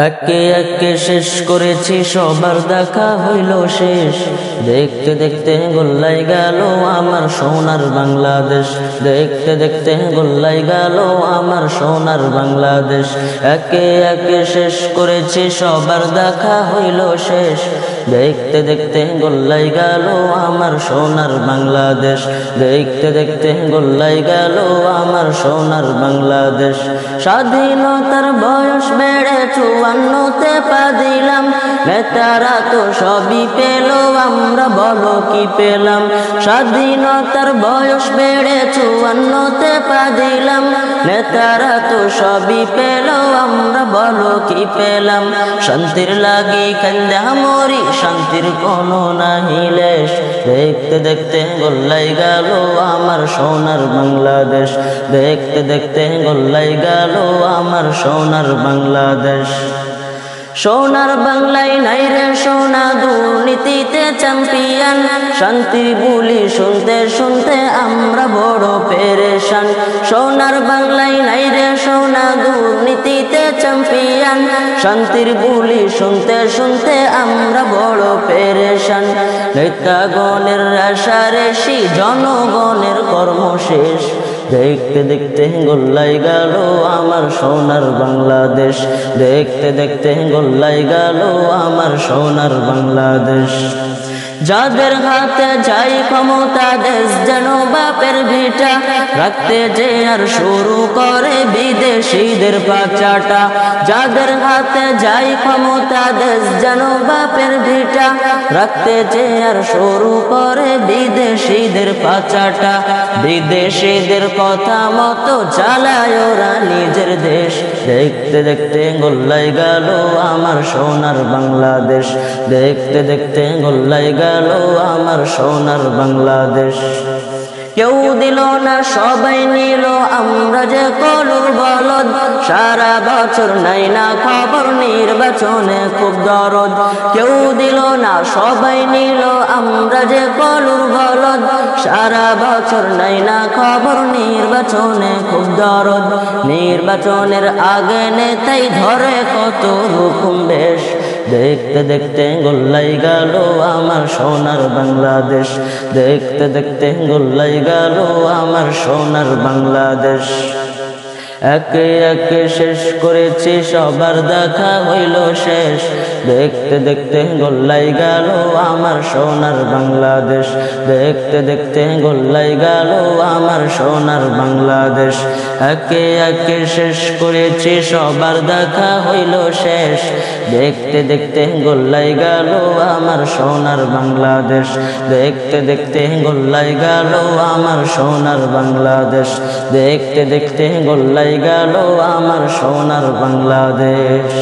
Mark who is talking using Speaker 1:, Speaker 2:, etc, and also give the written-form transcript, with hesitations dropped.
Speaker 1: একে একে শেষ করেছি, সবার দেখা হইল শেষ। দেখতে দেখতে গোল্লাই গেল আমার সোনার বাংলাদেশ। দেখতে দেখতে গোল্লাই গেল আমার সোনার বাংলাদেশ। একে একে শেষ করেছি, সবার দেখা হইল শেষ। দেখতে দেখতে গোল্লাই গেল আমার সোনার বাংলাদেশ। দেখতে দেখতে গোল্লাই গেল আমার সোনার বাংলাদেশ। স্বাধীনতার বয়স বেড়ে 54তে পা দিলাম, নেতারা তো সবই পেল, আমরা বলো কি পেলাম। স্বাধীনতার বয়স বেড়ে 54তে পা দিলাম, নেতারা তো সবই পেল, আমরা বলো কি পেলাম। শান্তির লাগি কান্দা মরি, শান্তির কোনো নাহি লেশ। দেখতে দেখতে গোল্লাই গেল আমার সোনার বাংলাদেশ। দেখতে দেখতে গোল্লাই গেল আমার সোনার বাংলাদেশ। সোনার বাংলায় নাই রে সোনা, দুর্নীতিতে চ্যাম্পিয়ন। শান্তির বুলি শুনতে শুনতে আমরা বড় পেরেশান। সোনার বাংলায় নাই রে সোনা, দুর্নীতিতে চ্যাম্পিয়ন। শান্তির বুলি শুনতে শুনতে আমরা বড় পেরেশান। নেতাগণের রেশারেশি, জনগণের কর্ম শেষ। দেখতে দেখতে গোল্লাই গেল আমার সোনার বাংলাদেশ। দেখতে দেখতে গোল্লাই গেল আমার সোনার বাংলাদেশ। যাদের হাতে যাই ক্ষমতা, দেশ যেন বাপের ভিটা। রাখতে যে আর শুরু করে বিদেশিদের পাচাটা। যাদের হাতে যাই ক্ষমতা, দেশ যেন বাপের ভিটা। রাখতে যে আর শুরু করে বিদেশিদের পাচাটা। বিদেশিদের কথা মতো চালায় ওরা নিজের দেশ। দেখতে দেখতে গোল্লাই গেল আমার সোনার বাংলাদেশ। দেখতে দেখতে গোল্লাই গেল আমার সোনার বাংলাদেশ। কেউ দিল না সবাই নিল, আমরা যে কলুর বলদ। সারা বছর নাই না খবর, নির্বাচনে খুব দরদ। কেউ দিল না সবাই নিল, আমরা যে কলুর বলদ। সারা বছর নাই না খবর, নির্বাচনে খুব দরদ। নির্বাচনের আগে নেতাই ধরে কত রকম বেশ। দেখতে দেখতে গোল্লাই গেল আমার সোনার বাংলাদেশ। দেখতে দেখতে গোল্লাই গেল আমার সোনার বাংলাদেশ। একে একে শেষ করেছি, সবার দেখা হইল শেষ। দেখতে দেখতে গোল্লাই গেল আমার সোনার বাংলাদেশ। দেখতে দেখতে গোল্লাই গেল আমার সোনার বাংলাদেশ। একে একে শেষ করেছি, সবার দেখা হইল শেষ। দেখতে দেখতে গোল্লাই গেল আমার সোনার বাংলাদেশ। দেখতে দেখতে গোল্লাই গেল আমার সোনার বাংলাদেশ। দেখতে দেখতে গোল্লাই গেল আমার সোনার বাংলাদেশ।